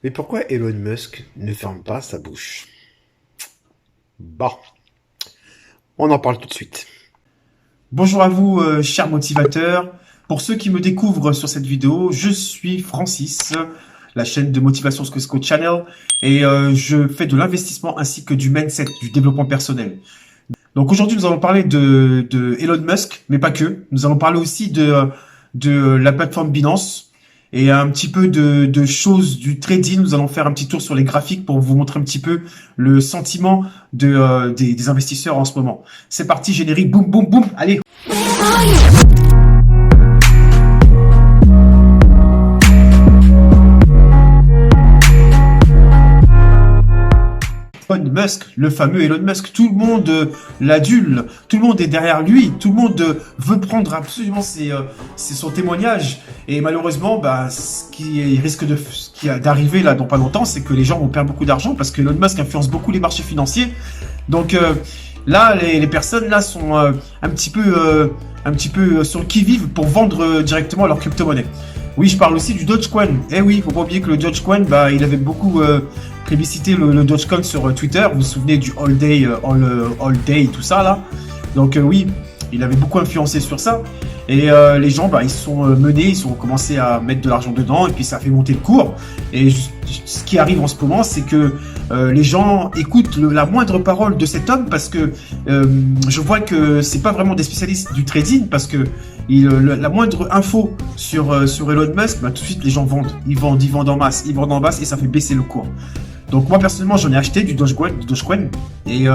Mais pourquoi Elon Musk ne ferme pas sa bouche? Bah, on en parle tout de suite. Bonjour à vous, chers motivateurs. Pour ceux qui me découvrent sur cette vidéo, je suis Francis, la chaîne de Motivation Squesco Channel, et je fais de l'investissement ainsi que du mindset, du développement personnel. Donc aujourd'hui, nous allons parler de Elon Musk, mais pas que. Nous allons parler aussi de la plateforme Binance et un petit peu de choses du trading. Nous allons faire un petit tour sur les graphiques pour vous montrer un petit peu le sentiment des investisseurs en ce moment. C'est parti, générique, boum, boum, boum, allez. Elon Musk, le fameux Elon Musk, tout le monde l'adule, tout le monde est derrière lui, tout le monde veut prendre absolument son témoignage. Et malheureusement, ce qui risque d'arriver là dans pas longtemps, c'est que les gens vont perdre beaucoup d'argent parce que Elon Musk influence beaucoup les marchés financiers. Donc là, les personnes là sont un petit peu sur le qui-vive pour vendre directement leur crypto-monnaie. Oui, je parle aussi du Dogecoin. Eh oui, faut pas oublier que le Dogecoin, il avait beaucoup plébiscité le Dogecoin sur Twitter. Vous vous souvenez du all day, tout ça là. Donc oui, il avait beaucoup influencé sur ça. Et les gens, ils se sont menés, ils ont commencé à mettre de l'argent dedans et puis ça a fait monter le cours. Et ce qui arrive en ce moment, c'est que les gens écoutent la moindre parole de cet homme parce que je vois que c'est pas vraiment des spécialistes du trading parce que la moindre info sur Elon Musk, tout de suite les gens vendent. Ils vendent en masse et ça fait baisser le cours. Donc moi personnellement j'en ai acheté du Dogecoin et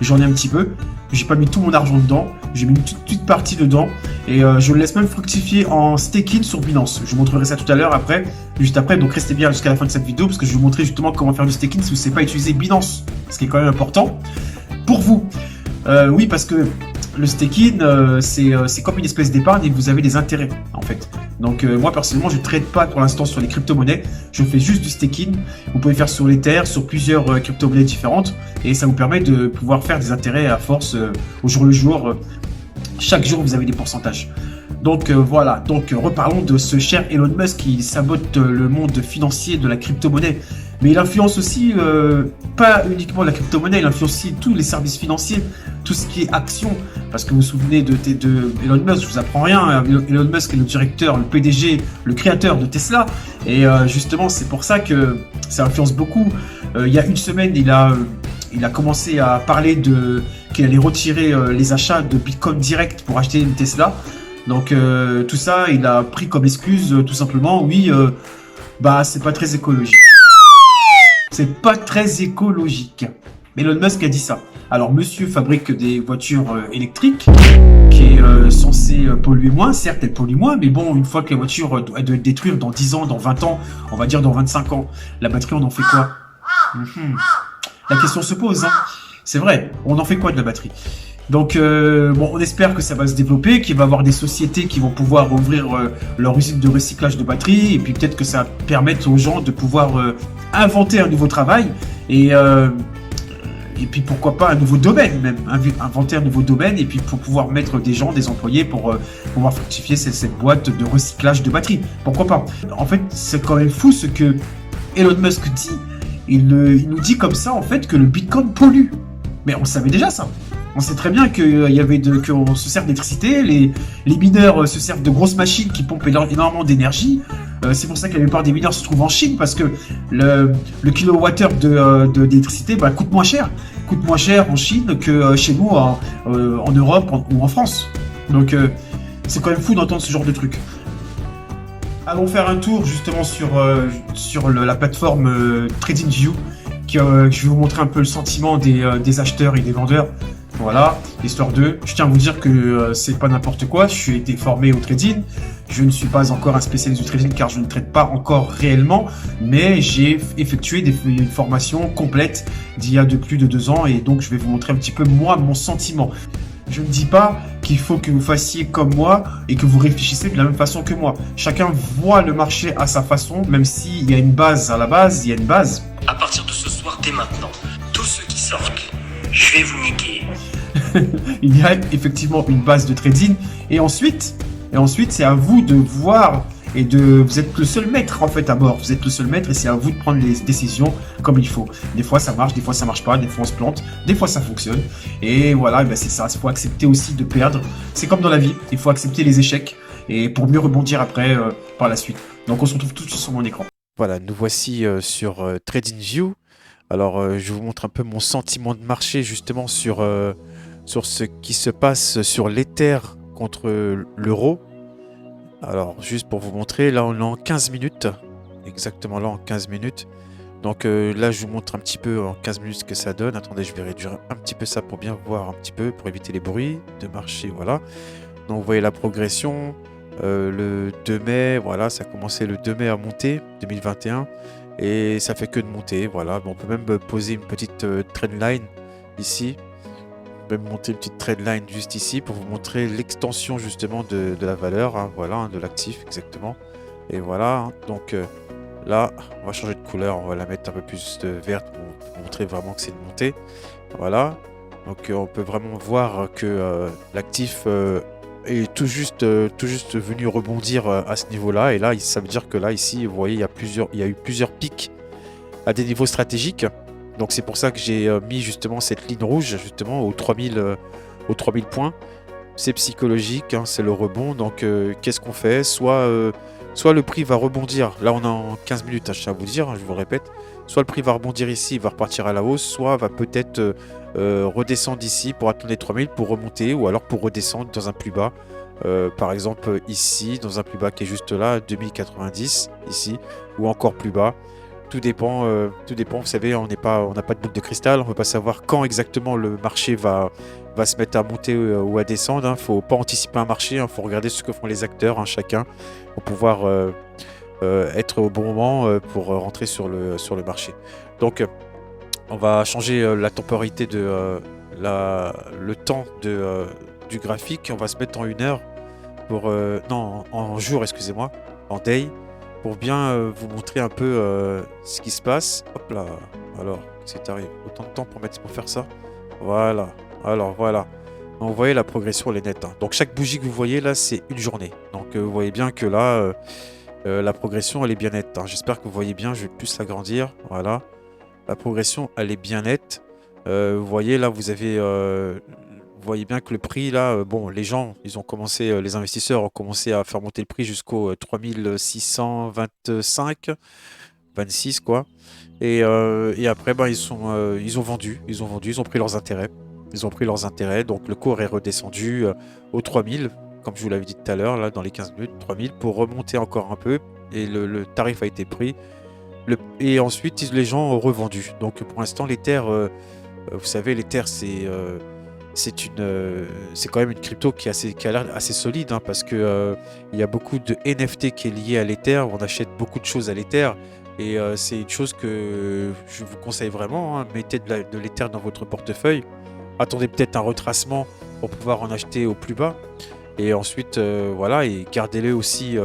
j'en ai un petit peu. J'ai pas mis tout mon argent dedans, j'ai mis une petite partie dedans et je le laisse même fructifier en staking sur Binance. Je vous montrerai ça tout à l'heure juste après, donc restez bien jusqu'à la fin de cette vidéo parce que je vais vous montrer justement comment faire du staking si vous ne savez pas utiliser Binance, ce qui est quand même important pour vous. Oui, parce que le staking, c'est comme une espèce d'épargne et vous avez des intérêts en fait. Donc moi personnellement, je ne trade pas pour l'instant sur les crypto-monnaies, je fais juste du staking. Vous pouvez faire sur l'Ether, sur plusieurs crypto-monnaies différentes et ça vous permet de pouvoir faire des intérêts à force au jour le jour. Chaque jour, vous avez des pourcentages. Donc voilà, reparlons de ce cher Elon Musk qui sabote le monde financier de la crypto-monnaie. Mais il influence aussi, pas uniquement la crypto-monnaie, il influence aussi tous les services financiers, tout ce qui est action. Parce que vous vous souvenez de Elon Musk, je vous apprends rien, Elon Musk est le directeur, le PDG, le créateur de Tesla. Et justement, c'est pour ça que ça influence beaucoup. Il y a une semaine, il a commencé à parler qu'il allait retirer les achats de Bitcoin direct pour acheter une Tesla. Donc tout ça, il a pris comme excuse tout simplement, oui, c'est pas très écologique. C'est pas très écologique. Elon Musk a dit ça. Alors monsieur fabrique des voitures électriques qui est censée polluer moins. Certes, elle pollue moins, mais bon, une fois que la voiture doit être détruite dans 10 ans, dans 20 ans, on va dire dans 25 ans, la batterie, on en fait quoi? La question se pose, hein. C'est vrai, on en fait quoi de la batterie? Donc, on espère que ça va se développer, qu'il va y avoir des sociétés qui vont pouvoir ouvrir leur usine de recyclage de batteries, et puis peut-être que ça va permettre aux gens de pouvoir inventer un nouveau travail, et puis pourquoi pas un nouveau domaine même, inventer un nouveau domaine, et puis pour pouvoir mettre des gens, des employés pour pouvoir fructifier cette boîte de recyclage de batteries. Pourquoi pas? En fait, c'est quand même fou ce que Elon Musk dit. Il nous dit comme ça, en fait, que le Bitcoin pollue. Mais on savait déjà ça. On sait très bien qu'on se sert d'électricité, les mineurs se servent de grosses machines qui pompent énormément d'énergie. C'est pour ça que la plupart des mineurs se trouvent en Chine, parce que le kilowattheure d'électricité coûte moins cher. Coûte moins cher en Chine que chez nous, en Europe ou en France. Donc c'est quand même fou d'entendre ce genre de truc. Allons faire un tour justement sur la plateforme TradingView. Je vais vous montrer un peu le sentiment des acheteurs et des vendeurs. Voilà, histoire de... Je tiens à vous dire que c'est pas n'importe quoi, je suis été formé au trading. Je ne suis pas encore un spécialiste du trading car je ne trade pas encore réellement, mais j'ai effectué une formation complète d'il y a plus de 2 ans et donc je vais vous montrer un petit peu moi, mon sentiment. Je ne dis pas qu'il faut que vous fassiez comme moi et que vous réfléchissez de la même façon que moi. Chacun voit le marché à sa façon, même s'il y a une base à la base, il y a une base. À partir de ce soir, dès maintenant, tous ceux qui sortent, je vais vous niquer. Il y a effectivement une base de trading et ensuite c'est à vous de voir et vous êtes le seul maître en fait à bord. Vous êtes le seul maître et c'est à vous de prendre les décisions comme il faut. Des fois ça marche, des fois ça marche pas, des fois on se plante, des fois ça fonctionne. Et voilà, ben c'est ça. Il faut accepter aussi de perdre. C'est comme dans la vie, il faut accepter les échecs et pour mieux rebondir après par la suite. Donc on se retrouve tout de suite sur mon écran. Voilà, nous voici sur TradingView. Alors, je vous montre un peu mon sentiment de marché justement sur ce qui se passe sur l'Ether contre l'euro. Alors, juste pour vous montrer, là on est en 15 minutes. Exactement là en 15 minutes. Donc là, je vous montre un petit peu en 15 minutes ce que ça donne. Attendez, je vais réduire un petit peu ça pour bien voir un petit peu, pour éviter les bruits de marché. Voilà. Donc, vous voyez la progression. Le 2 mai, voilà, ça a commencé le 2 mai à monter, 2021. Et ça fait que de monter, voilà. Bon, on peut même poser une petite trendline ici. On peut même monter une petite trendline juste ici pour vous montrer l'extension justement de la valeur, hein, voilà, hein, de l'actif exactement. Et voilà, hein, donc là, on va changer de couleur, on va la mettre un peu plus verte pour montrer vraiment que c'est une montée. Voilà, donc on peut vraiment voir que l'actif est tout juste venu rebondir à ce niveau-là. Et là, ça veut dire que là, ici, vous voyez, il y a eu plusieurs pics à des niveaux stratégiques. Donc c'est pour ça que j'ai mis justement cette ligne rouge, justement, aux 3000 points. C'est psychologique, hein, c'est le rebond. Donc qu'est-ce qu'on fait? Soit le prix va rebondir. Là, on est en 15 minutes, hein, je tiens à vous dire, hein, je vous le répète. Soit le prix va rebondir ici, il va repartir à la hausse, soit va peut-être redescendre ici pour atteindre les 3000 pour remonter, ou alors pour redescendre dans un plus bas. Par exemple ici, dans un plus bas qui est juste là, 2090 ici, ou encore plus bas. Tout dépend, vous savez, on n'a pas de boule de cristal, on ne peut pas savoir quand exactement le marché va se mettre à monter ou à descendre. Il ne faut pas anticiper un marché, il faut regarder ce que font les acteurs, hein, chacun, pour pouvoir être au bon moment pour rentrer sur le marché. Donc, on va changer la temporalité de le temps du graphique. On va se mettre en 1 heure pour non, en jour, excusez-moi, en day, pour bien vous montrer un peu ce qui se passe. Hop là, alors, c'est arrivé. Autant de temps pour faire ça. Voilà, alors voilà. Donc, vous voyez, la progression, elle est nette, hein. Donc chaque bougie que vous voyez là, c'est une journée. Donc vous voyez bien que là, la progression, elle est bien nette, hein. J'espère que vous voyez bien, je vais plus l'agrandir. Voilà. La progression, elle est bien nette. Vous voyez là, vous voyez bien que le prix là, bon, les gens, ils ont commencé, les investisseurs ont commencé à faire monter le prix jusqu'au 3625, 26 quoi. Et après, ben, ils ont vendu, ils ont pris leurs intérêts. Donc le cours est redescendu aux 3000, comme je vous l'avais dit tout à l'heure, là, dans les 15 minutes, 3000, pour remonter encore un peu. Et le tarif a été pris. Et ensuite, les gens ont revendu. Donc pour l'instant, l'Ether, vous savez, l'Ether, c'est quand même une crypto qui a l'air assez solide, hein, parce que il y a beaucoup de NFT qui est lié à l'Ether. On achète beaucoup de choses à l'Ether. Et c'est une chose que je vous conseille vraiment, hein. Mettez de l'Ether dans votre portefeuille. Attendez peut-être un retracement pour pouvoir en acheter au plus bas. Et ensuite, voilà, et gardez-les aussi,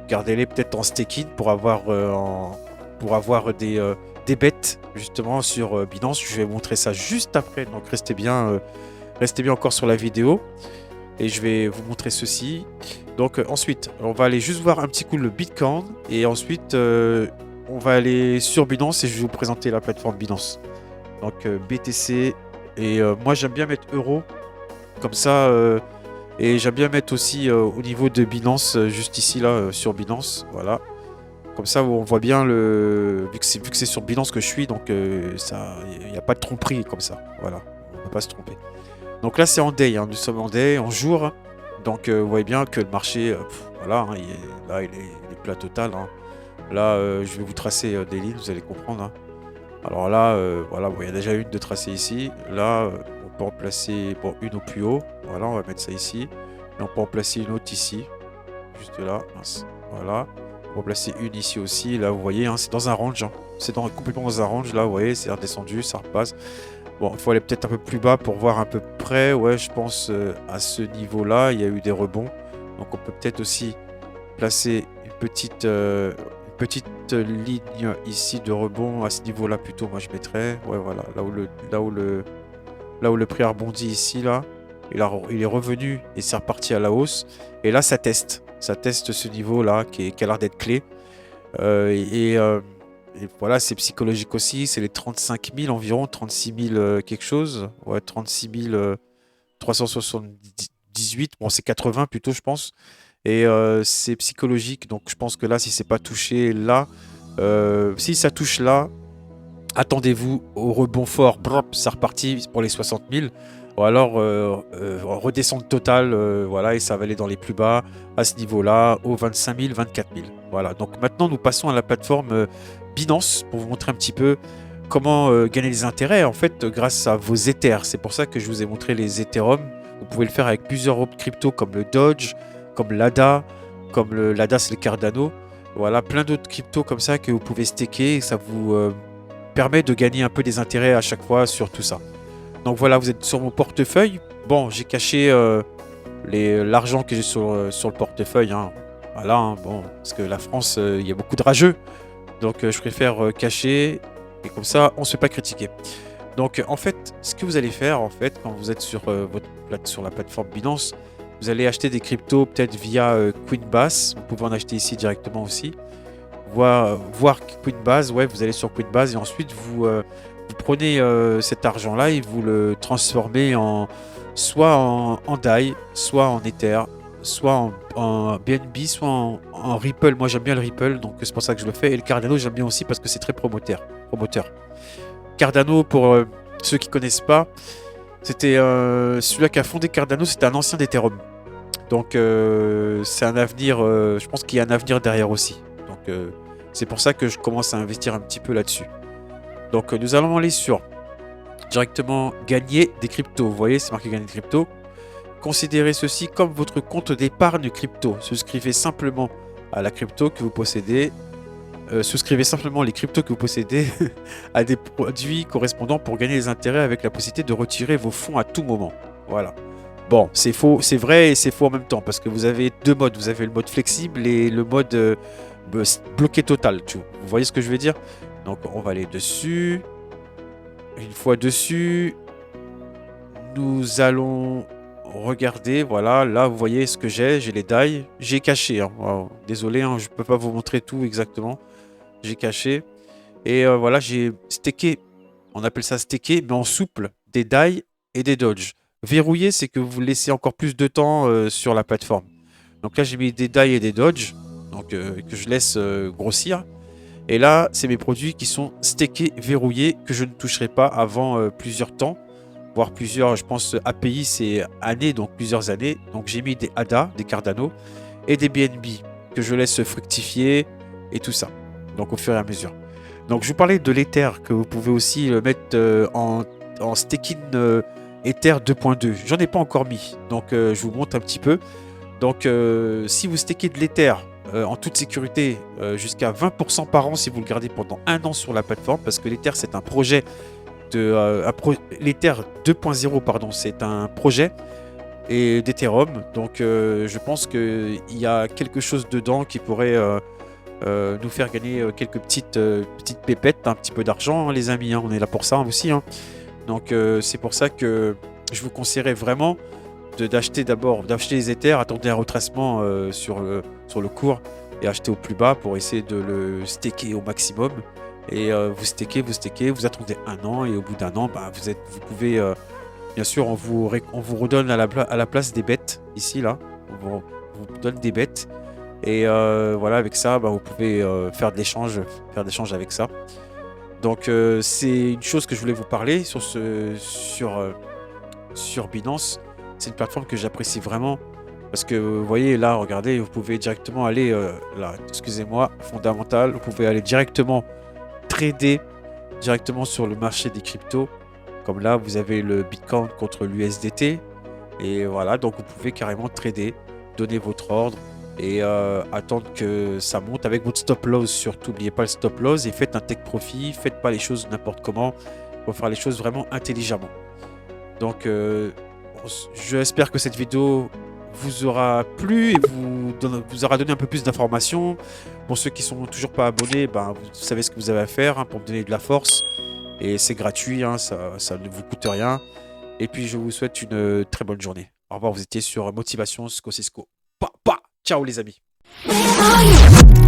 gardez-les peut-être en staking pour avoir des bêtes justement sur Binance. Je vais vous montrer ça juste après, donc restez bien encore sur la vidéo. Et je vais vous montrer ceci. Donc ensuite, on va aller juste voir un petit coup le Bitcoin. Et ensuite, on va aller sur Binance et je vais vous présenter la plateforme Binance. Donc BTC. Et moi j'aime bien mettre euro comme ça, et j'aime bien mettre aussi au niveau de Binance, juste ici là sur Binance, voilà, comme ça on voit bien vu que c'est sur Binance que je suis, donc ça, il n'y a pas de tromperie comme ça, voilà, on ne peut pas se tromper. Donc là c'est en day, hein, nous sommes en day, en jour, donc vous voyez bien que le marché, voilà, hein, il est plat total, hein. Là je vais vous tracer des lignes, vous allez comprendre, hein. Alors là, voilà, bon, il y a déjà une de tracée ici. Là, on peut en placer une au plus haut. Voilà, on va mettre ça ici. Et on peut en placer une autre ici. Juste là. Mince. Voilà. On va en placer une ici aussi. Là, vous voyez, hein, c'est dans un range, hein. C'est complètement dans un range. Là, vous voyez, c'est redescendu, ça repasse. Bon, il faut aller peut-être un peu plus bas pour voir un peu près. Ouais, je pense à ce niveau-là, il y a eu des rebonds. Donc, on peut peut-être aussi placer une petite ligne ici de rebond à ce niveau là plutôt, moi je mettrais, ouais, voilà, là où le prix a rebondi ici, là il est revenu et c'est reparti à la hausse, et là ça teste Ça teste ce niveau-là qui a l'air d'être clé. Et voilà, c'est psychologique aussi. C'est les 35 000 environ, 36 000 quelque chose. Ouais, 36 378. Bon, c'est 80 plutôt, je pense. Et c'est psychologique. Donc, je pense que là, si c'est pas touché là, si ça touche là, attendez-vous au rebond fort. Brrp, ça repartit pour les 60 000. Ou alors redescente totale, voilà, et ça va aller dans les plus bas à ce niveau-là, aux 25 000, 24 000. Voilà, donc maintenant nous passons à la plateforme Binance pour vous montrer un petit peu comment gagner des intérêts en fait grâce à vos Ethers. C'est pour ça que je vous ai montré les Ethereum. Vous pouvez le faire avec plusieurs autres cryptos comme le Doge, comme l'ADA, comme l'ADA c'est le Cardano. Voilà, plein d'autres cryptos comme ça que vous pouvez staker et ça vous permet de gagner un peu des intérêts à chaque fois sur tout ça. Donc voilà, vous êtes sur mon portefeuille. Bon, j'ai caché l'argent que j'ai sur le portefeuille. Hein. Voilà, hein, bon, parce que la France, il y a beaucoup de rageux. Donc je préfère cacher et comme ça, on ne se fait pas critiquer. Donc en fait, ce que vous allez faire, en fait, quand vous êtes sur, sur la plateforme Binance, vous allez acheter des cryptos peut-être via Coinbase. Vous pouvez en acheter ici directement aussi. Voir Coinbase, ouais, vous allez sur Coinbase et ensuite vous prenez cet argent-là et vous le transformez soit en DAI, soit en Ether, soit en BNB, soit en Ripple. Moi j'aime bien le Ripple, donc c'est pour ça que je le fais. Et le Cardano j'aime bien aussi parce que c'est très promoteur. Cardano, pour ceux qui ne connaissent pas, c'était celui-là qui a fondé Cardano, c'était un ancien d'Ethereum. Donc c'est un avenir, je pense qu'il y a un avenir derrière aussi. Donc c'est pour ça que je commence à investir un petit peu là-dessus. Donc nous allons aller sur directement gagner des cryptos. Vous voyez, c'est marqué gagner des cryptos. Considérez ceci comme votre compte d'épargne crypto. Souscrivez simplement à la crypto que vous possédez. Souscrivez simplement les cryptos que vous possédez à des produits correspondants pour gagner des intérêts avec la possibilité de retirer vos fonds à tout moment. Voilà. Bon, c'est faux, c'est vrai et c'est faux en même temps parce que vous avez deux modes. Vous avez le mode flexible et le mode bloqué total. Vous voyez ce que je veux dire? Donc on va aller dessus. Une fois dessus, nous allons regarder. Voilà, là vous voyez ce que j'ai les DAI. J'ai caché. Hein. Wow. Désolé, hein, je ne peux pas vous montrer tout exactement. J'ai caché. Et voilà, j'ai stacké. On appelle ça stacké, mais en souple, des DAI et des Doge. Verrouillé, c'est que vous laissez encore plus de temps sur la plateforme. Donc là, j'ai mis des DAI et des Doge, donc que je laisse grossir. Et là, c'est mes produits qui sont stackés, verrouillés, que je ne toucherai pas avant plusieurs temps, voire plusieurs, je pense, API, c'est années, donc plusieurs années. Donc j'ai mis des ADA, des Cardano, et des BNB, que je laisse fructifier, et tout ça, donc au fur et à mesure. Donc je vous parlais de l'Ether, que vous pouvez aussi le mettre en staking Ether 2.2. J'en ai pas encore mis, donc je vous montre un petit peu. Donc si vous stackez de l'Ether, en toute sécurité jusqu'à 20% par an si vous le gardez pendant un an sur la plateforme parce que l'Ether c'est un projet l'Ether 2.0 pardon, c'est un projet et d'Ethereum, donc je pense qu'il y a quelque chose dedans qui pourrait nous faire gagner quelques petites pépettes, un petit peu d'argent, hein, les amis, hein, on est là pour ça aussi, hein. Donc c'est pour ça que je vous conseillerais vraiment d'acheter les Ethers, attendez un retracement sur le cours et acheter au plus bas pour essayer de le staker au maximum. Et vous stakez, vous attendez un an et au bout d'un an, bah, vous pouvez, bien sûr, on vous redonne à la place des bêtes, ici, là, on vous donne des bêtes. Et voilà, avec ça, bah, vous pouvez faire de l'échange avec ça. Donc c'est une chose que je voulais vous parler sur Binance. C'est une plateforme que j'apprécie vraiment parce que vous voyez là, regardez, vous pouvez directement aller là, excusez-moi, fondamental, vous pouvez aller directement trader directement sur le marché des cryptos. Comme là, vous avez le Bitcoin contre l'USDT et voilà, donc vous pouvez carrément trader, donner votre ordre et attendre que ça monte avec votre stop loss. Surtout, n'oubliez pas le stop loss et faites un take profit, faites pas les choses n'importe comment, il faut faire les choses vraiment intelligemment. Donc j'espère que cette vidéo vous aura plu et vous aura donné un peu plus d'informations. Pour ceux qui ne sont toujours pas abonnés, ben, vous savez ce que vous avez à faire hein, pour me donner de la force. Et c'est gratuit, hein, ça ne vous coûte rien. Et puis je vous souhaite une très bonne journée. Au revoir, vous étiez sur Motivation Cisco. Ciao les amis. Where are you?